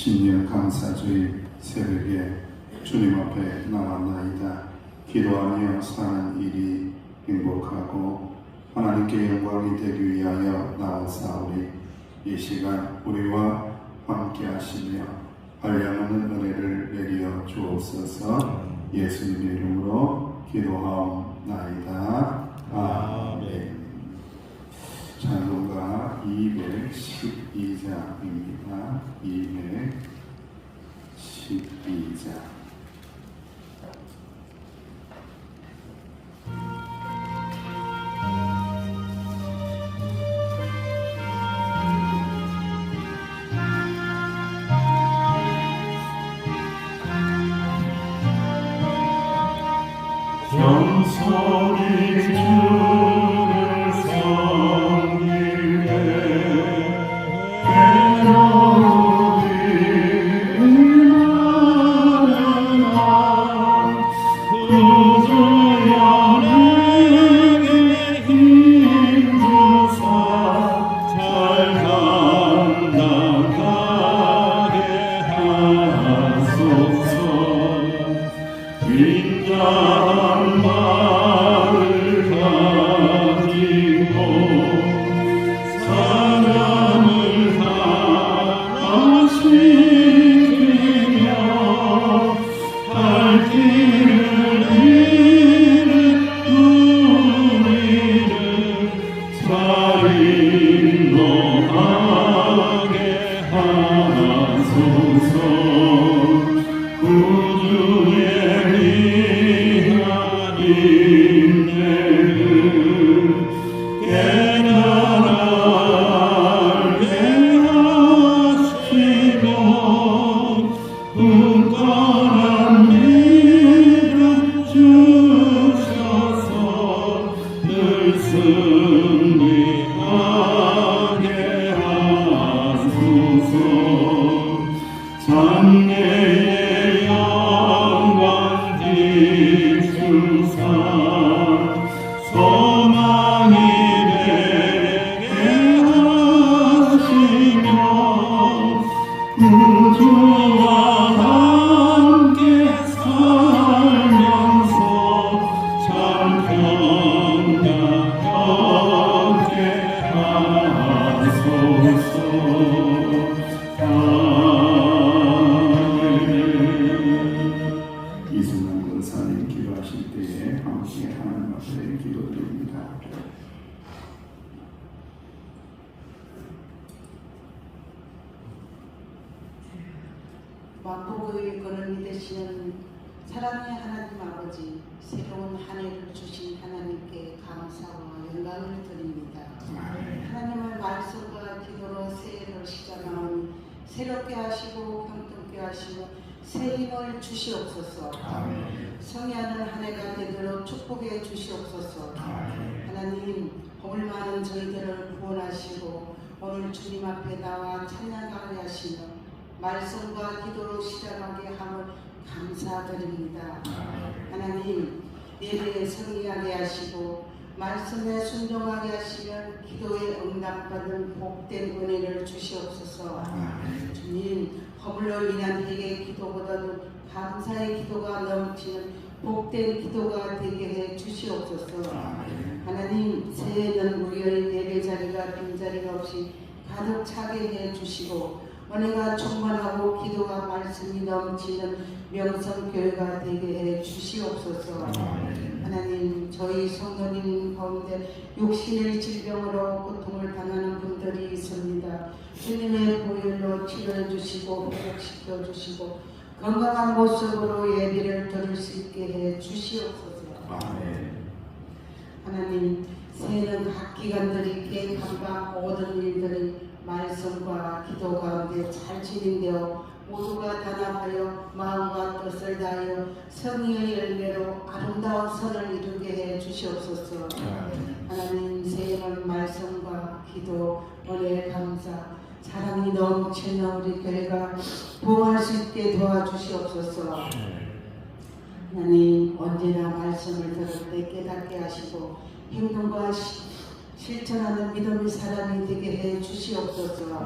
신년 감사주의 새벽에 주님 앞에 나왔나이다. 기도하며 사는 일이 행복하고 하나님께 영광이 되기 위하여 나왔사오니 이 시간 우리와 함께 하시며 한량하는 은혜를 내려 주옵소서. 예수님의 이름으로 기도하옵나이다. 아멘. 찬송가 212장입니다. 212장. 영소리 주를 섬길 때 괴로움이 많으나 구주여 내게 힘 주사 잘 감당하게 하소서. 인자한 마음을 가지고 사람을 하나시키며 갈 길을 잃은 우리를 잘 인도하게 하소서. 구주의 인내를 깨달게 하시고 굳건한 믿음 주셔서 늘 승리하게 하소서. 장래의 영광 주사 소망이 되게 하시며 구주와 함께 살면서 참 평강하게 하소서. 이승만 권사님 기도하실 때에 함께 하나님 앞에 기도드립니다. 만복의 근원이 되시는 사랑의 하나님 아버지, 새로운 한 해를 주신 하나님께 감사와 영광을 드립니다. 하나님의 말씀과 기도로 새해를 시작하는 새롭게 하시고 평등케 하시고 새 힘을 주시옵소서. 성의하는 한 해가 되도록 축복해 주시옵소서. 하나님, 복을 많은 저희들을 구원하시고 오늘 주님 앞에 나와 찬양하게 하시며 말씀과 기도로 시작하게 함을 감사드립니다. 하나님, 예배에 성의하게 하시고 말씀에 순종하게 하시면 기도에 응답받은 복된 은혜를 주시옵소서. 주님, 허물로 인한 회개의 기도보다도 감사의 기도가 넘치는 복된 기도가 되게 해 주시옵소서. 하나님, 새해는 무료의 예배 자리가 빈자리가 없이 가득 차게 해 주시고 은혜가 충만하고 기도가 말씀이 넘치는 명성교회가 되게 해 주시옵소서. 하나님, 저희 성도님 가운데 육신의 질병으로 고통을 당하는 분들이 있습니다. 주님의 보혈로 치료해 주시고 회복시켜 주시고 건강한 모습으로 예배를 드릴 수 있게 해 주시옵소서. 하나님, 새해는 각 기관들이 계획한 모든 일들이 말씀과 기도 가운데 잘 진행되어 모두가 단합하여 마음과 뜻을 다하여 성의의 열매로 아름다운 선을 이루게 해 주시옵소서. 하나님, 새해는 말씀과 기도, 은혜, 감사, 사랑이 넘치는 우리 교회가 부흥할 수 있게 도와주시옵소서. 하나님, 언제나 말씀을 들을 때 깨닫게 하시고 행동과 실천하는 믿음의 사람이 되게 해 주시옵소서.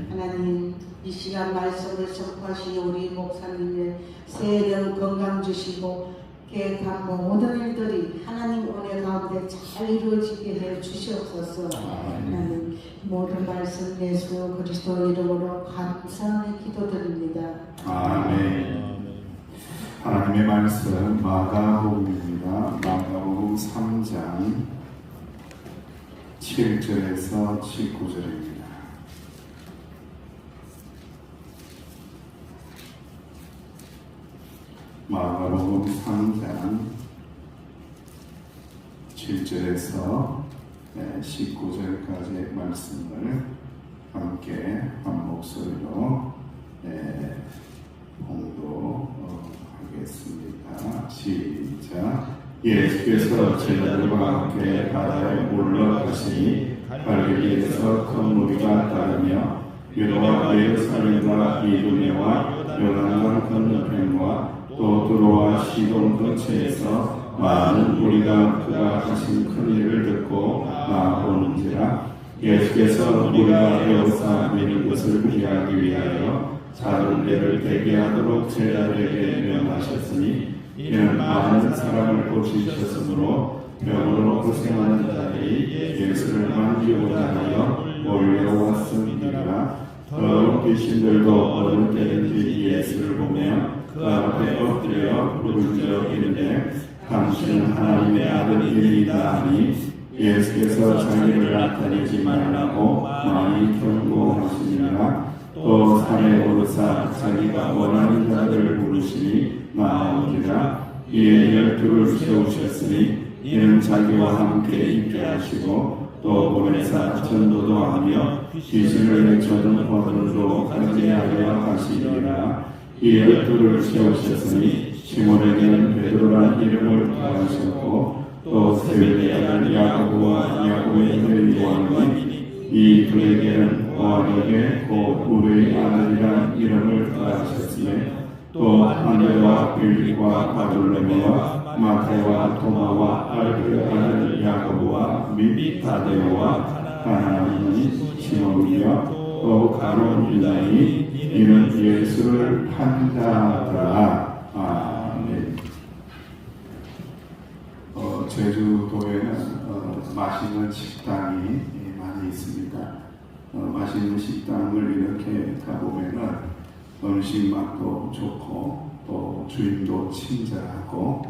하나님, 이 시간 말씀을 선포하시는 우리 목사님의 새해령 건강 주시고 계획한 모든 일들이 하나님 은혜 가운데 잘 이루어지게 해 주시옵소서. 하나님, 모든 말씀 예수 그리스도 이름으로 감사하며 기도드립니다. 아멘. 하나님의 말씀 마가복음입니다. 마가복음 3장 7절에서 19절입니다. 마가복음 3장 7절에서 19절까지의 말씀을 함께 한 목소리로 봉독하겠습니다. 시작. 예수께서 제자들과 함께 바다에 올라가시니 갈릴리에서 큰 무리가 따르며 유다와 예루살렘과 이두메와 요단강 건너편과 또 두로와 시돈 근처에서 많은 무리가 그가 하신 큰 일을 듣고 나오는지라. 예수께서 우리가 에워싸 미는 것을 피하기 위하여 작은 배를 대기하도록 제자들에게 명하셨으니 이는 많은 사람을 고치셨으므로 병으로 고생하는 자들이 예수를 만지고자 하여 몰려왔음이라. 더러운 귀신들도 어느 때든지 예수를 보며 그 앞에 엎드려 부르짖어 이르되 당신은 하나님의 아들이니이다 하니 예수께서 자기를 나타내지 말라고 많이 경고하시니라. 또 산에 오르사 자기가 원하는 자들을 부르시니 나오니라. 이에 12를 세우셨으니 이는 자기와 함께 있게 하시고 또 보내사 전도도 하며 귀신을 내쫓는 권능도 가지게 하려 하시니라. 이 12를 세우셨으니 시몬에게는 베드로라는 이름을 더하셨고 또 세베대의 아들 야고보와 야고보의 형 요한과 이 둘에게는 보아에게 곧 우리의 아들이라는 이름을 더하셨으며 또 안데와 빌립과 바돌로메와 마태와 토마와 알프의 아들 야고보와 및 다데오와 하나님이 시몬이며 또 가룟 유다니 이는 예수를 한 자더라. 아멘. 제주도에는 맛있는 식당이 많이 있습니다. 맛있는 식당을 이렇게 가보면은 음식 맛도 좋고 또 주인도 친절하고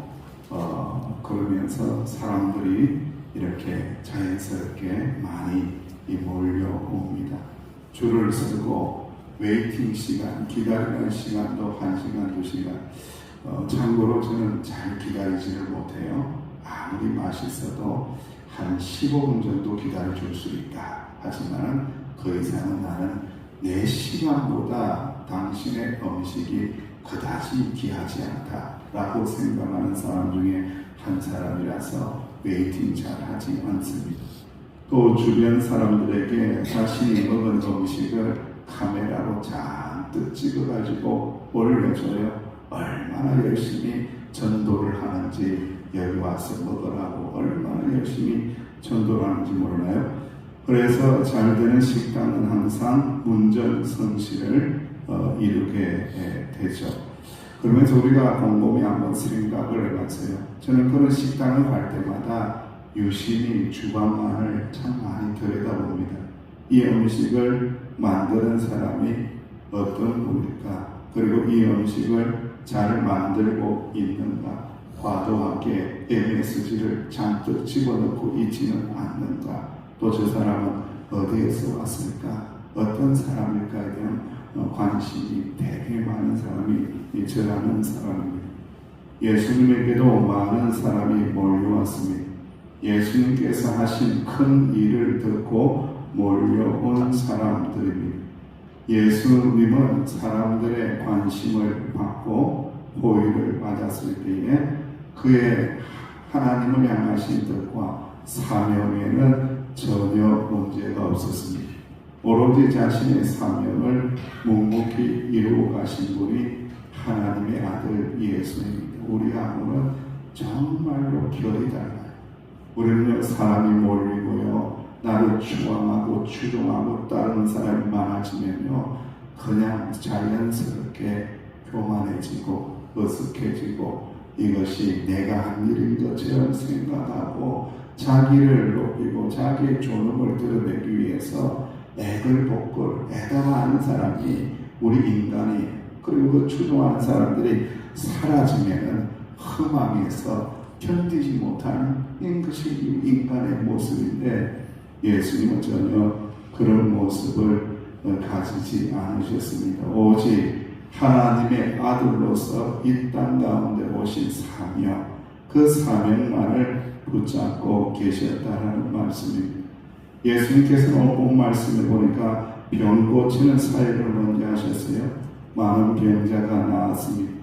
그러면서 사람들이 이렇게 자연스럽게 많이 몰려옵니다. 줄을 서고 웨이팅 시간, 기다리는 시간도 1시간, 2시간. 참고로 저는 잘 기다리지를 못해요. 아무리 맛있어도 한 15분 정도 기다려줄 수 있다. 하지만 그 이상은 나는 내 시간보다 당신의 음식이 그다지 귀하지 않다 라고 생각하는 사람 중에 한 사람이라서 웨이팅 잘 하지 않습니다. 또 주변 사람들에게 자신이 먹은 음식을 카메라로 잔뜩 찍어가지고 올려줘요. 얼마나 열심히 전도를 하는지, 여기 와서 먹으라고 얼마나 열심히 전도를 하는지 몰라요. 그래서 잘 되는 식당은 항상 문전성시를 이루게 되죠. 그러면서 우리가 곰곰이 한번 생각을 해봤어요. 저는 그런 식당을 갈 때마다 유심히 주방만을 참 많이 들여다봅니다. 이 음식을 만드는 사람이 어떤 분일까? 그리고 이 음식을 잘 만들고 있는가? 과도하게 MSG를 잔뜩 집어넣고 있지는 않는가? 또 저 사람은 어디에서 왔을까? 어떤 사람일까에 대한 관심이 되게 많은 사람이 저라는 사람입니다. 예수님에게도 많은 사람이 몰려왔습니다. 예수님께서 하신 큰 일을 듣고 몰려온 사람들입니다. 예수님은 사람들의 관심을 받고 호의를 받았을 때에 그의 하나님을 향하신 뜻과 사명에는 전혀 문제가 없었습니다. 오로지 자신의 사명을 묵묵히 이루어 가신 분이 하나님의 아들 예수님입니다. 우리하고는 정말로 결이 달라요. 우리는 사람이 몰리고요, 나를 추앙하고 추종하고 따르는 사람이 많아지면요, 그냥 자연스럽게 교만해지고 어색해지고 이것이 내가 한 일인 것처럼 생각하고 자기를 높이고 자기의 존엄을 드러내기 위해서 애걸복걸 애당하는 사람이 우리 인간이, 그리고 그 추종하는 사람들이 사라지면은 허망해서 견디지 못하는 것이 인간의 모습인데, 예수님은 전혀 그런 모습을 가지지 않으셨습니다. 오직 하나님의 아들로서 이 땅 가운데 오신 사명, 그 사명만을 붙잡고 계셨다라는 말씀입니다. 예수님께서는 오늘 본 말씀을 보니까 병 고치는 사역을 먼저 하셨어요. 많은 병자가 나왔습니다.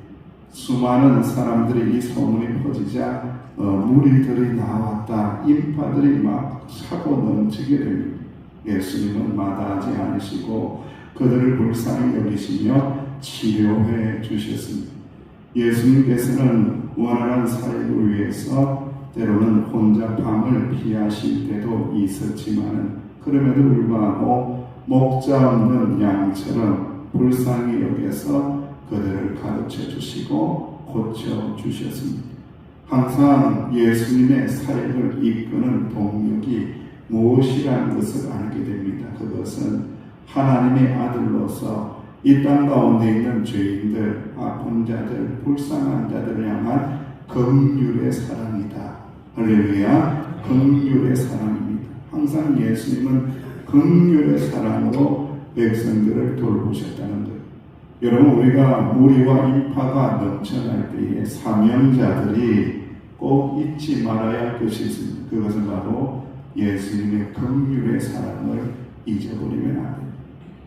수많은 사람들이 이 소문이 퍼지자 무리들이 나왔다. 인파들이 막 차고 넘치게 됩니다. 예수님은 마다하지 않으시고 그들을 불쌍히 여기시며 치료해 주셨습니다. 예수님께서는 원활한 사역을 위해서 때로는 혼자 밤을 피하실 때도 있었지만, 그럼에도 불구하고 목자 없는 양처럼 불쌍히 여겨서 그들을 가르쳐 주시고 고쳐 주셨습니다. 항상 예수님의 사역을 이끄는 동력이 무엇이라는 것을 알게 됩니다. 그것은 하나님의 아들로서 이 땅 가운데 있는 죄인들, 아픈 자들, 불쌍한 자들을 향한 긍휼의 사랑이다. 할렐루야, 긍휼의 사랑입니다. 항상 예수님은 긍휼의 사랑으로 백성들을 돌보셨다는 것. 여러분, 우리가 무리와 인파가 넘쳐날 때에 사명자들이 꼭 잊지 말아야 할 것이 있습니다. 그것은 바로 예수님의 긍휼의 사랑을 잊어버리면 안 됩니다.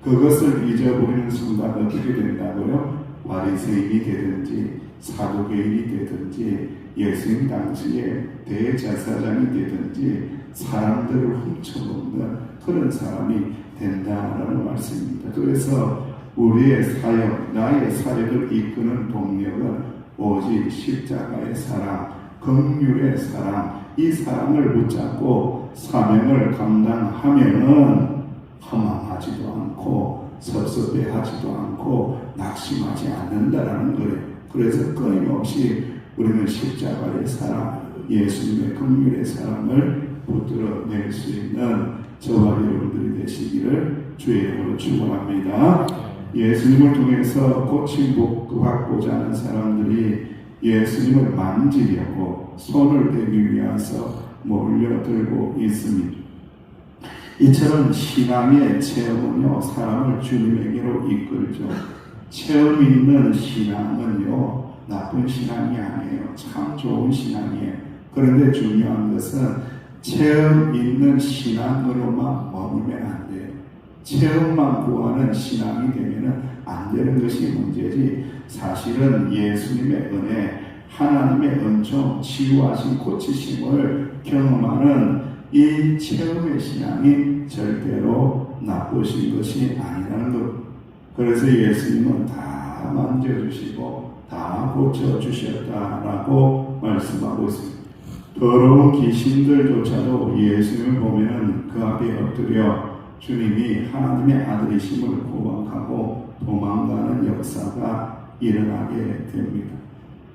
그것을 잊어버리는 순간 어떻게 된다고요? 바리새인이 되든지 사두개인이 되든지 예수님 당시에 대제사장이 되든지 사람들을 훔쳐먹는 그런 사람이 된다라는 말씀입니다. 그래서 우리의 사역, 나의 사역을 이끄는 동력은 오직 십자가의 사랑, 긍휼의 사랑, 이 사랑을 붙잡고 사명을 감당하면은 허망하지도 않고 섭섭해하지도 않고 낙심하지 않는다라는 거예요. 그래서 끊임없이 우리는 십자가의 사랑, 예수님의 긍휼의 사랑을 붙들어낼 수 있는 저와 여러분들이 되시기를 주의 이름으로 축원합니다. 예수님을 통해서 고침받고자 하는 사람들이 예수님을 만지려고 손을 대기 위해서 몰려들고 있습니다. 이처럼 신앙의 체험은요, 사람을 주님에게로 이끌죠. 체험 있는 신앙은요, 나쁜 신앙이 아니에요. 참 좋은 신앙이에요. 그런데 중요한 것은 체험 있는 신앙으로만 머물면 안 돼요. 체험만 구하는 신앙이 되면 안 되는 것이 문제지, 사실은 예수님의 은혜, 하나님의 은총, 치유하신 고치심을 경험하는 이 체험의 신앙이 절대로 나쁘신 것이 아니라는 것. 그래서 예수님은 다 만져주시고 다 고쳐주셨다라고 말씀하고 있습니다. 더러운 귀신들조차도 예수님을 보면 그 앞에 엎드려 주님이 하나님의 아들이심을 고백하고 도망가는 역사가 일어나게 됩니다.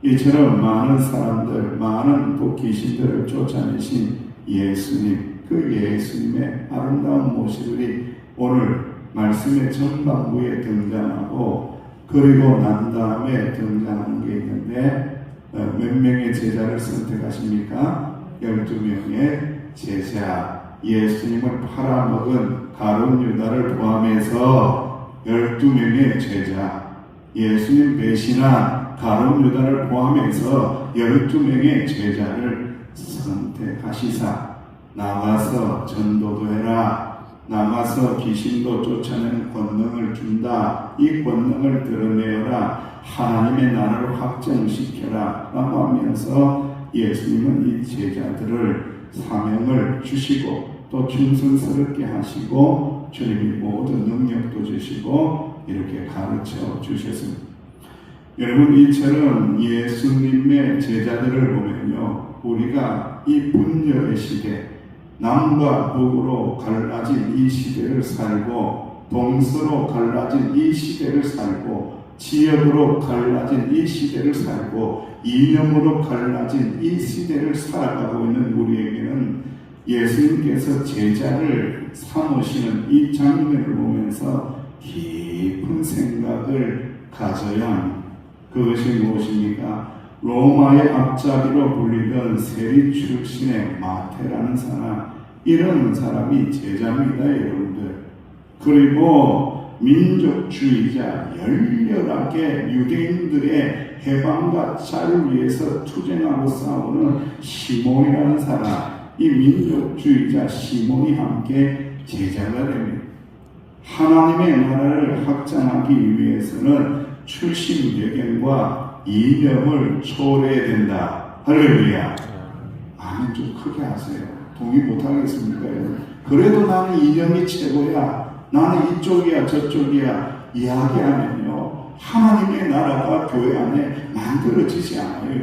이처럼 많은 사람들, 많은 귀신들을 쫓아내신 예수님, 그 예수님의 아름다운 모습이 오늘 말씀의 전반부에 등장하고, 그리고 난 다음에 등장하는 게 있는데, 몇 명의 제자를 선택하십니까? 12명의 제자, 예수님을 팔아먹은 가룟 유다를 포함해서 12명의 제자, 예수님 배신한 가룟 유다를 포함해서 12명의 제자를 선택하시사 나가서 전도도 해라, 나가서 귀신도 쫓아내는 권능을 준다, 이 권능을 드러내어라, 하나님의 나라를 확정시켜라 라고 하면서 예수님은 이 제자들을 사명을 주시고 또 충성스럽게 하시고 주님이 모든 능력도 주시고 이렇게 가르쳐 주셨습니다. 여러분, 이처럼 예수님의 제자들을 보면요, 우리가 이 분열의 시대, 남과 북으로 갈라진 이 시대를 살고, 동서로 갈라진 이 시대를 살고, 지역으로 갈라진 이 시대를 살고, 이념으로 갈라진 이 시대를 살아가고 있는 우리에게는 예수님께서 제자를 삼으시는 이 장면을 보면서 깊은 생각을 가져야 합니다. 그것이 무엇입니까? 로마의 앞잡이로 불리던 세리 출신의 마태라는 사람, 이런 사람이 제자입니다, 여러분들. 그리고 민족주의자, 열렬하게 유대인들의 해방과 자유를 위해서 투쟁하고 싸우는 시몬이라는 사람, 이 민족주의자 시몬이 함께 제자가 됩니다. 하나님의 나라를 확장하기 위해서는 출신 배경과 이념을 초월해야 된다. 할렐루야. 아멘. 좀 크게 하세요. 동의 못하겠습니까? 그래도 나는 이념이 최고야, 나는 이쪽이야 저쪽이야 이야기하면요, 하나님의 나라가 교회 안에 만들어지지 않아요.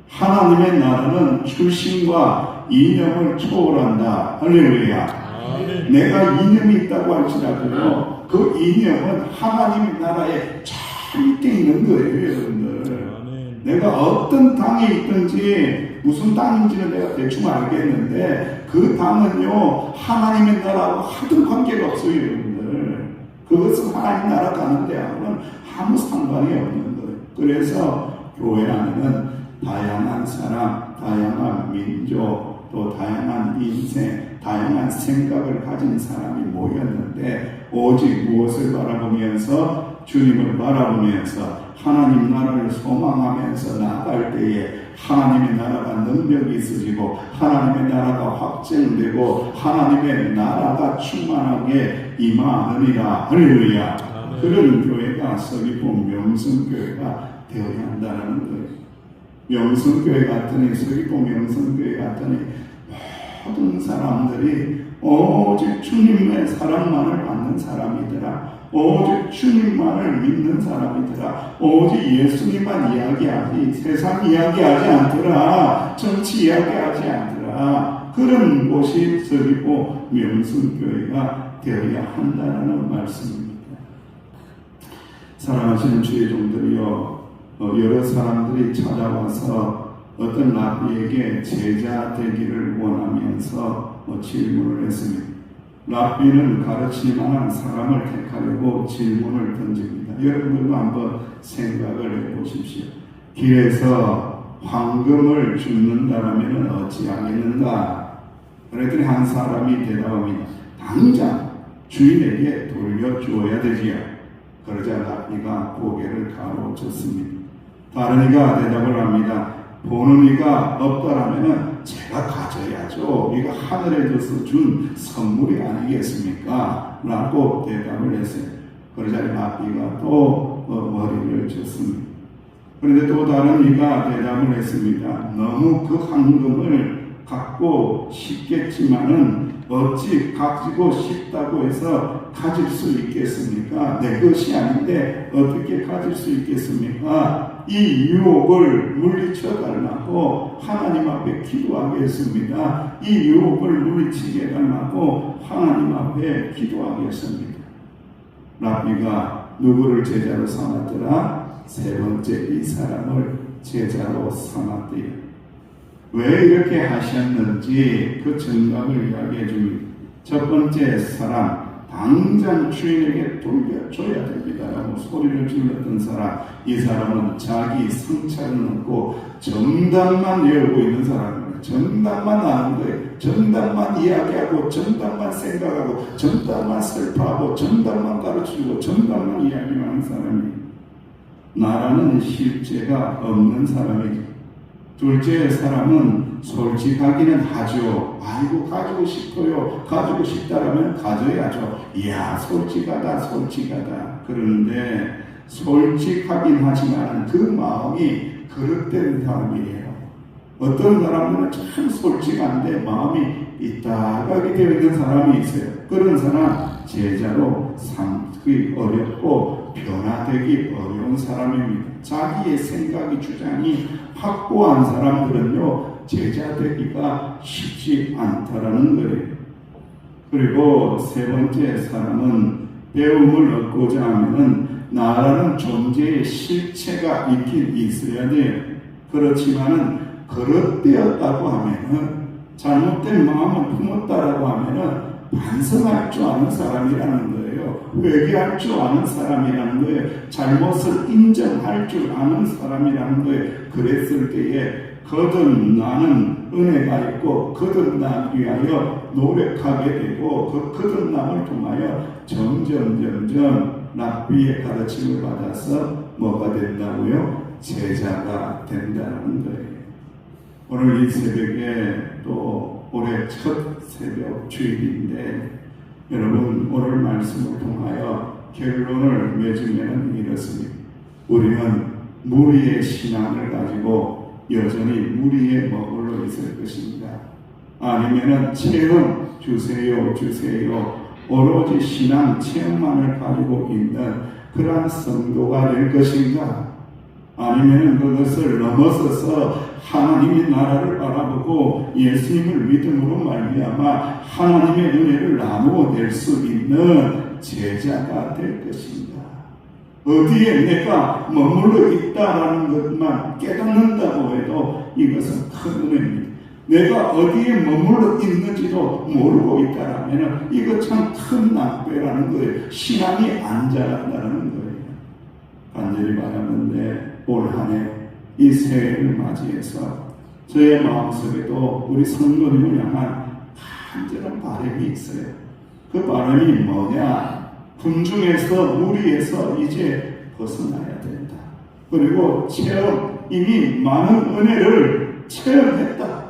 하나님의 나라는 출신과 이념을 초월한다. 할렐루야. 내가 이념이 있다고 할지라도요, 그 이념은 하나님의 나라에 잘 밑에 있는 거예요, 여러분들. 내가 어떤 당에 있든지 무슨 당인지는 내가 대충 알겠는데 그 당은요, 하나님의 나라하고 하등 관계가 없어요, 여러분들. 그것은 하나님 나라 가는 데하고는 아무 상관이 없는 거예요. 그래서 교회 안에는 다양한 사람, 다양한 민족, 또 다양한 인생, 다양한 생각을 가진 사람이 모였는데, 오직 무엇을 바라보면서, 주님을 바라보면서 하나님 나라를 소망하면서 나아갈 때에 하나님의 나라가 능력이 있어지고, 하나님의 나라가 확증되고, 하나님의 나라가 충만하게 임하느니라. 할렐루야. 그런 교회가 서귀포 명성교회가 되어야 한다는 거예요. 명성교회 같으니, 서귀포 명성교회 같으니 모든 사람들이 오직 주님의 사랑만을 받는 사람이더라. 오직 주님만을 믿는 사람이더라. 오직 예수님만 이야기하지 세상 이야기하지 않더라. 정치 이야기하지 않더라. 그런 곳이 서귀포 명성교회가 되어야 한다는 말씀입니다. 사랑하시는 주의 종들이여, 여러 사람들이 찾아와서 어떤 랍비에게 제자 되기를 원하면서 질문을 했습니다. 랍비는 가르칠 만한 사람을 택하려고 질문을 던집니다. 여러분들도 한번 생각을 해보십시오. 길에서 황금을 줍는다라면 어찌하겠는가? 그랬더니 한 사람이 대답합니다. 당장 주인에게 돌려주어야 되지요. 그러자 랍비가 고개를 가로쳤습니다. 다른 이가 대답을 합니다. 보는 이가 없다라면 제가 가져야죠. 이거 하늘에서 준 선물이 아니겠습니까? 라고 대답을 했어요. 그러자 랍비가 또 머리를 쳤습니다. 그런데 또 다른 이가 대답을 했습니다. 너무 그 황금을 갖고 싶겠지만은 어찌 가지고 싶다고 해서 가질 수 있겠습니까? 내 것이 아닌데 어떻게 가질 수 있겠습니까? 이 유혹을 물리쳐 달라고 하나님 앞에 기도하겠습니다. 이 유혹을 물리치게 달라고 하나님 앞에 기도하겠습니다. 랍비가 누구를 제자로 삼았더라? 세 번째 이 사람을 제자로 삼았대요. 왜 이렇게 하셨는지 그 정답을 이야기해 줍니다. 첫 번째 사람, 당장 주인에게 돌려줘야 됩니다 라고 소리를 질렀던 사람, 이 사람은 자기 성찰을 넣고 정답만 외우고 있는 사람입니다. 정답만 아는 거예요. 정답만 이야기하고 정답만 생각하고 정답만 설파하고 정답만 가르치고 정답만 이야기하는 사람이에요. 나라는 실제가 없는 사람이죠. 둘째 사람은 솔직하기는 하죠. 아이고 가지고 싶어요. 가지고 싶다라면 가져야죠. 이야 솔직하다 솔직하다. 그런데 솔직하긴 하지만 그 마음이 그릇된 사람이에요. 어떤 사람들은 참 솔직한데 마음이 이따가게 되어 있는 사람이 있어요. 그런 사람 제자로 삼기 어렵고 변화되기 어려운 사람입니다. 자기의 생각이 주장이 확고한 사람들은요 제자 되기가 쉽지 않다라는 거예요. 그리고 세 번째 사람은 배움을 얻고자 하면은 나라는 존재의 실체가 있긴 있어야 돼요. 그렇지만은 거듭되었다고 하면은 잘못된 마음을 품었다라고 하면은 반성할 줄 아는 사람이라는 거예요. 회개할 줄 아는 사람이라는 거예요. 잘못을 인정할 줄 아는 사람이라는 거예요. 그랬을 때에 거듭나는 은혜가 있고 거듭나기 위하여 노력하게 되고 그 거듭남을 통하여 점점 랍비의 가르침을 받아서 뭐가 된다고요? 제자가 된다는 거예요. 오늘 이 새벽에 또 올해 첫 새벽 주일인데 여러분 오늘 말씀을 통하여 결론을 맺으면 이렇습니다. 우리는 무리의 신앙을 가지고 여전히 무리에 머물러 있을 것입니다. 아니면은 체험 주세요 오로지 신앙 체험만을 가지고 있는 그러한 성도가 될 것인가? 아니면은 그것을 넘어서서 하나님의 나라를 바라보고 예수님을 믿음으로 말미암아 하나님의 은혜를 나누어 낼 수 있는 제자가 될 것인가? 어디에 내가 머물러 있다라는 것만 깨닫는다고 해도 이것은 큰 은혜입니다. 내가 어디에 머물러 있는지도 모르고 있다라면 이거 참 큰 낭패라는 거예요. 신앙이 안 자란다는 거예요. 간절히 바라는데 올 한 해 이 새해를 맞이해서 저의 마음속에도 우리 성도님을 향한 간절한 바람이 있어요. 그 바람이 뭐냐? 군중에서 무리에서 이제 벗어나야 된다. 그리고 이미 많은 은혜를 체험했다.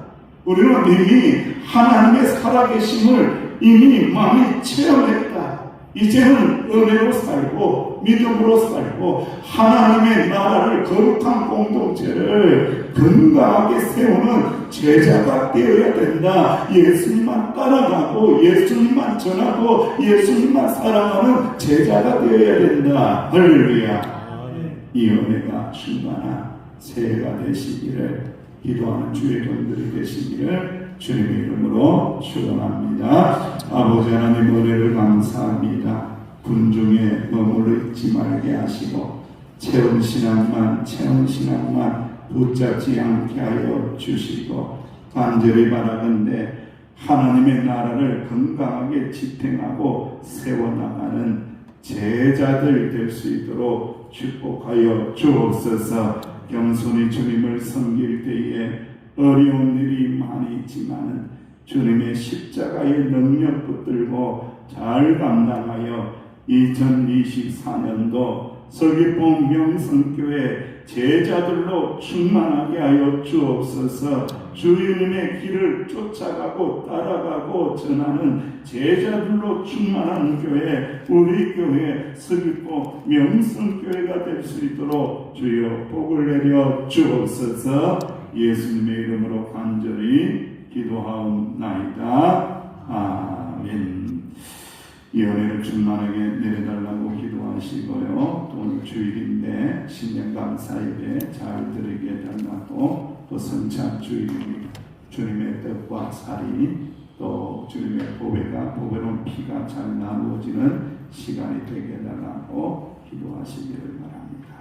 우리는 이미 하나님의 살아계심을 이미 많이 체험했다. 이제는 은혜로 살고 믿음으로 살고 하나님의 나라를 거룩한 공동체를 건강하게 세우는 제자가 되어야 된다. 예수님만 따라가고 예수님만 전하고 예수님만 사랑하는 제자가 되어야 된다. 할렐루야. 이 은혜가 충만한 새해가 되시기를 기도하는 주의 종들이 되시기를 주님의 이름으로 축원합니다. 아버지 하나님 은혜를 감사합니다. 군중에 머물러 있지 말게 하시고 체험 신앙만 붙잡지 않게 하여 주시고 간절히 바라건대 하나님의 나라를 건강하게 지탱하고 세워나가는 제자들 될 수 있도록 축복하여 주옵소서. 겸손히 주님을 섬길 때에 어려운 일이 많이 있지만 주님의 십자가의 능력 붙들고 잘 감당하여 2024년도 서귀포 명성교회 제자들로 충만하게 하여 주옵소서. 주님의 길을 쫓아가고 따라가고 전하는 제자들로 충만한 교회, 우리 교회 서귀포 명성교회가 될 수 있도록 주여 복을 내려 주옵소서. 예수님의 이름으로 간절히 기도하옵나이다. 아멘. 이 은혜를 충만하게 내려달라고 기도하시고요. 또 오늘 주일인데 신년 감사 예배 잘 드리게 달라고 또 성찬 주일입니다. 주님의 뜻과 살이 또 주님의 보배로운 피가 잘 나누어지는 시간이 되게 해달라고 기도하시기를 바랍니다.